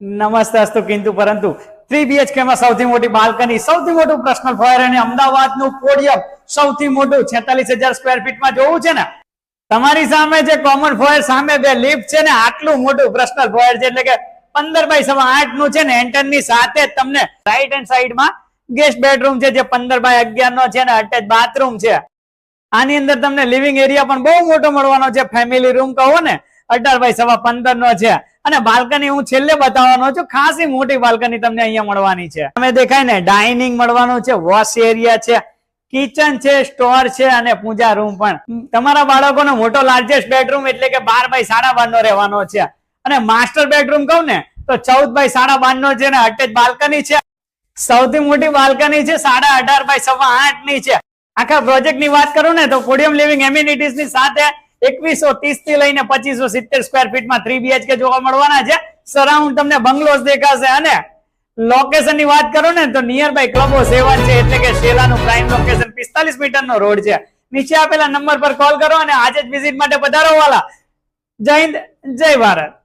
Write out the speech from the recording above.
નમસ્તે અસ્તુ કિંતુ પરંતુ 3 BHK માં સૌથી મોટી બાલ્કની, સૌથી મોટું પર્સનલ ફોયર અને અમદાવાદનું પોડિયમ સૌથી મોટું 46,000 સ્ક્વેર ફીટમાં જોવું છે ને, તમારી સામે જે કોમન ફોયર સામે બે લિફ્ટ છે ને, આટલું મોટું પર્સનલ ફોયર છે એટલે કે 15x8 નું છે ને. એન્ટર ની સાથે જ તમને રાઈટ હેન્ડ સાઈડમાં ગેસ્ટ બેડરૂમ છે જે 15x11 નો છે ને, અટેચ બાથરૂમ છે. આની અંદર તમને લિવિંગ એરિયા પણ બહુ મોટો મળવાનો છે, ફેમિલી રૂમ કહો ને 18x15 નો છે. અને બાલ્કની હું છેલ્લે બતાવવાનો છું, ખાસી મોટી બાલ્કની તમને અહીંયા મળવાની છે. તમે દેખાય ને ડાઇનિંગ મળવાનું છે, વોશ એરિયા છે, કિચન છે, સ્ટોર છે અને પૂજા રૂમ પણ. તમારા બાળકોનો મોટો લાર્જેસ્ટ બેડરૂમ એટલે કે 12x12 નો રહેવાનો છે. અને માસ્ટર બેડરૂમ કહું ને તો 14x12 નો છે ને, અટેચ બાલ્કની છે. સૌથી મોટી બાલ્કની છે 18.5x8 ની છે. આખા પ્રોજેક્ટ ની વાત કરું ને તો પોડિયમ લિવિંગ એમ્યુનિટીઝ ની સાથે 2130 થી લઈને 2570 સ્ક્વેર ફીટમાં 3 BHK જોવા મળવાના છે. સરાઉન્ડ તમને બંગલોઝ દેખાશે. અને લોકેશન ની વાત કરું ને તો નિયર બાય ક્લબો 7 છે, એટલે કે શેલાનું પ્રાઇમ લોકેશન 45 મીટર નો રોડ છે. નીચે આપેલા નંબર પર કોલ કરો અને આજે જ વિઝિટ માટે પધારો વાલા. જય હિન્દ, જય ભારત.